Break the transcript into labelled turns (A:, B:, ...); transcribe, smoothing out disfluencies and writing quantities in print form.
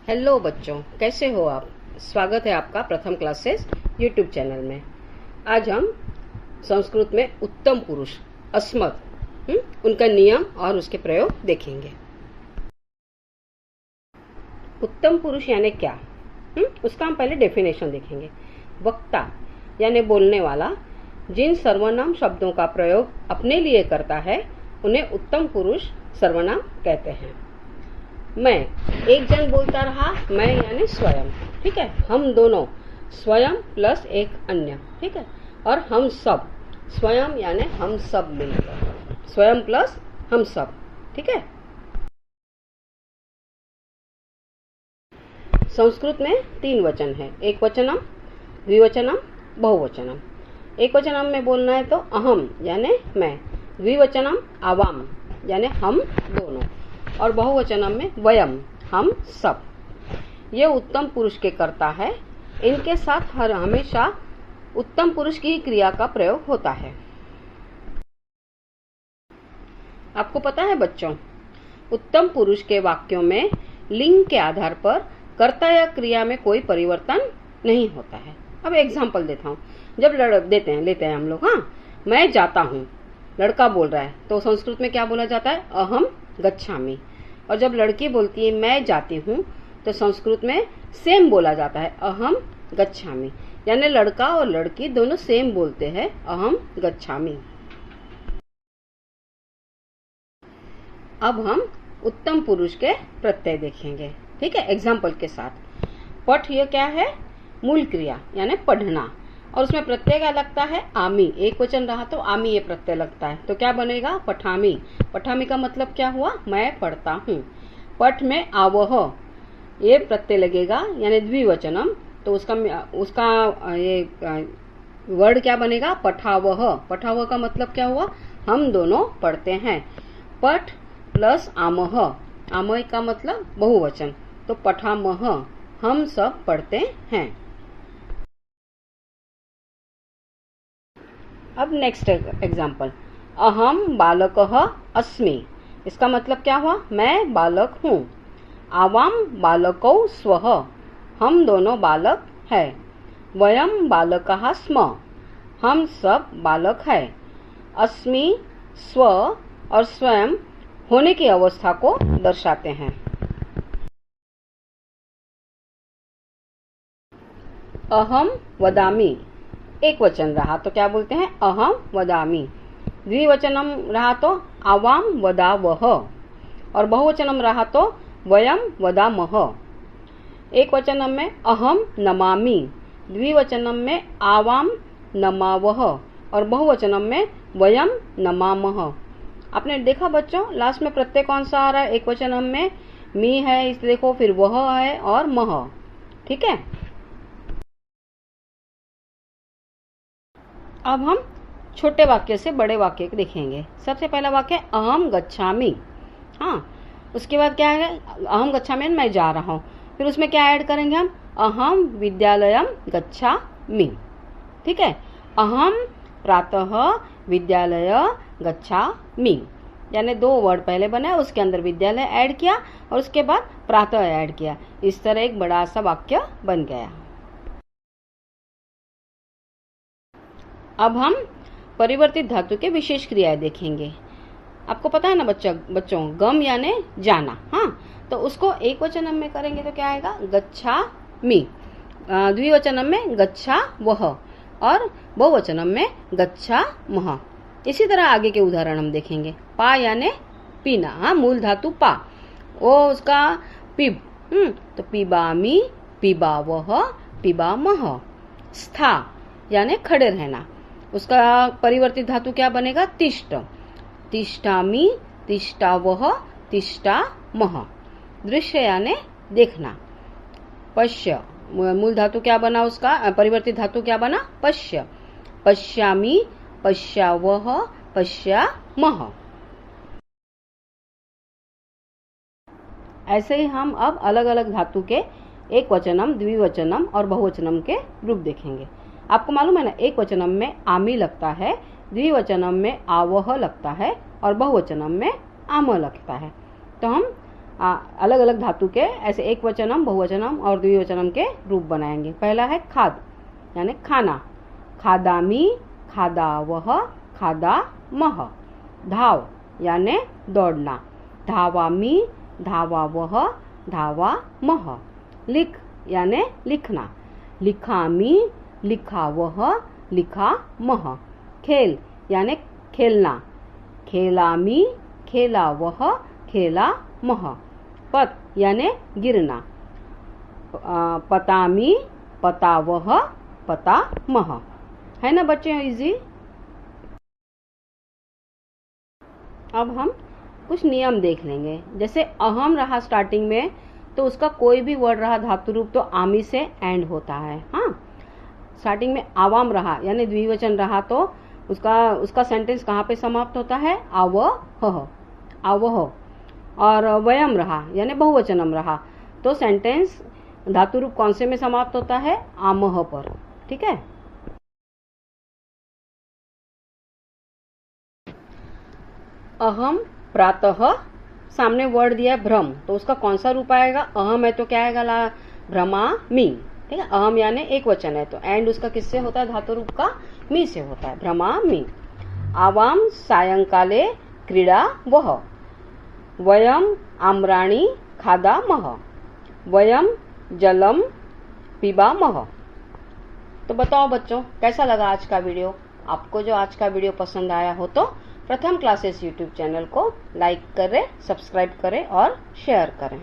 A: Hello बच्चों, कैसे हो आप। स्वागत है आपका प्रथम क्लासेस यूट्यूब चैनल में। आज हम संस्कृत में उत्तम पुरुष अस्मत् उनका नियम और उसके प्रयोग देखेंगे। उत्तम पुरुष यानी क्या, उसका हम पहले डेफिनेशन देखेंगे। वक्ता यानी बोलने वाला जिन सर्वनाम शब्दों का प्रयोग अपने लिए करता है उन्हें उत्तम पुरुष सर्वनाम कहते हैं। मैं, एक जन बोलता रहा, मैं यानी स्वयं, ठीक है। हम दोनों, स्वयं प्लस एक अन्य, ठीक है। और हम सब, स्वयं यानी हम सब मिलकर, स्वयं प्लस हम सब, ठीक है। संस्कृत में 3 वचन है, एक वचनम, द्विवचनम, बहुवचनम। एक वचनम में बोलना है तो अहम यानी मैं, द्विवचनम आवाम यानी हम दोनों, और बहुवचनम में वयम हम सब। ये उत्तम पुरुष के कर्ता है। इनके साथ हमेशा उत्तम पुरुष की क्रिया का प्रयोग होता है। आपको पता है बच्चों, उत्तम पुरुष के वाक्यों में लिंग के आधार पर कर्ता या क्रिया में कोई परिवर्तन नहीं होता है। अब एग्जाम्पल देता हूँ। जब लेते हैं हम लोग, हाँ, मैं जाता हूँ, लड़का बोल रहा है तो संस्कृत में क्या बोला जाता है, अहम गच्छामि। और जब लड़की बोलती है मैं जाती हूँ तो संस्कृत में सेम बोला जाता है, अहम गच्छामि। यानी लड़का और लड़की दोनों सेम बोलते हैं, अहम गच्छामि। अब हम उत्तम पुरुष के प्रत्यय देखेंगे, ठीक है, एग्जाम्पल के साथ। पठ ये क्या है, मूल क्रिया यानी पढ़ना, और उसमें प्रत्यय क्या लगता है, आमी। एक वचन रहा तो आमी ये प्रत्यय लगता है, तो क्या बनेगा, पठामी। पठामी का मतलब क्या हुआ, मैं पढ़ता हूँ। पठ में आवह ये प्रत्यय लगेगा यानी द्विवचनम, तो उसका ये वर्ड क्या बनेगा, पठावह। पठावह का मतलब क्या हुआ, हम दोनों पढ़ते हैं। पठ प्लस आमह, आमह का मतलब बहुवचन, तो पठामह हम सब पढ़ते हैं। अब नेक्स्ट एग्जाम्पल, अहम बालकः अस्मि। इसका मतलब क्या हुआ, मैं बालक हूँ। आवाम बालकौ स्वः, हम दोनों बालक है। वयम बालकाः स्म, हम सब बालक है। अस्मि स्व और स्वयं होने की अवस्था को दर्शाते हैं। अहम वदामि, एक वचन रहा तो क्या बोलते हैं, अहम वदामि। द्विवचनम रहा तो आवाम वदावह, और बहुवचनम रहा तो वयम वदामह। एक वचनम में अहम नमामि, द्विवचनम में आवाम नमावह, और बहुवचनम में वयम नमामह। आपने देखा बच्चों, लास्ट में प्रत्यय कौन सा आ रहा है, एक वचनम में मी है, इस देखो, फिर वह है और मह, ठीक है। अब हम छोटे वाक्य से बड़े वाक्य देखेंगे। सबसे पहला वाक्य अहम गच्छामि, हाँ, उसके बाद क्या है, अहम गच्छामि मैं जा रहा हूँ, फिर उसमें क्या ऐड करेंगे हम, अहम विद्यालयम गच्छामि, ठीक है। अहम प्रातः विद्यालय गच्छामि, यानी 2 वर्ड पहले बनाए, उसके अंदर विद्यालय ऐड किया और उसके बाद प्रातः ऐड किया। इस तरह एक बड़ा सा वाक्य बन गया। अब हम परिवर्तित धातु के विशेष क्रियाएं देखेंगे। आपको पता है ना बच्चों, गम यानी जाना, हाँ, तो उसको एक वचनम में करेंगे तो क्या आएगा, गच्छामि। द्विवचनम में गच्छा वह, और बहुवचनम में गच्छामः। इसी तरह आगे के उदाहरण हम देखेंगे। पा यानी पीना, हाँ, मूल धातु पा, वो उसका पिब, तो पिबामी, पिबावह, पिबामह। स्था यानी खड़े रहना, उसका परिवर्तित धातु क्या बनेगा, तिष्ठ, तिष्ठामि, तिष्ठावह, तिष्ठामः। दृश्य यानी देखना। पश्य, मूल धातु क्या बना, उसका परिवर्तित धातु क्या बना, पश्य, पश्यामि, पश्यावह, पश्यामः। ऐसे ही हम अब अलग अलग धातु के एक वचनम, द्विवचनम और बहुवचनम के रूप देखेंगे। आपको मालूम है ना, एक वचनम में आमी लगता है, द्विवचनम में आवह लगता है और बहुवचनम में आम लगता है। तो हम अलग अलग धातु के ऐसे एक वचनम, बहुवचनम और द्विवचनम के रूप बनाएंगे। पहला है खाद यानी खाना, खादामी, खादावह, खादामह। धाव यानी दौड़ना, धावामी, धावावह, धावामह। लिख यानी लिखना, लिखामी, लिखावह, लिखामह। खेल यानी खेलना, खेलामी, खेलावह, खेलामह। पत यानी गिरना, पतामी, पतावह, पतामह। है ना बच्चे इजी। अब हम कुछ नियम देख लेंगे। जैसे अहम रहा स्टार्टिंग में तो उसका कोई भी वर्ड रहा धातु रूप तो आमी से एंड होता है। हाँ, स्टार्टिंग में आवाम रहा यानी द्विवचन रहा तो उसका सेंटेंस कहाँ पे समाप्त होता है, आवह, आवह। और वयम रहा यानी बहुवचनम रहा तो सेंटेंस धातु रूप कौन से में समाप्त होता है, आमह पर। ठीक है। अहम प्रातः, सामने वर्ड दिया भ्रम तो उसका कौन सा रूप आएगा, अहम है तो क्या आएगा, भ्रमामि। ठीक है, अहम यानी एक वचन है तो एंड उसका किससे होता है, धातु रूप का मी से होता है, भ्रमामि। आवाम सायंकाले क्रीड़ा वह, वयम आम्राणि खादामह, वयम जलम पिबामह। तो बताओ बच्चों कैसा लगा आज का वीडियो। आपको जो आज का वीडियो पसंद आया हो तो प्रथम क्लासेस यूट्यूब चैनल को लाइक करें, सब्सक्राइब करें और शेयर करें।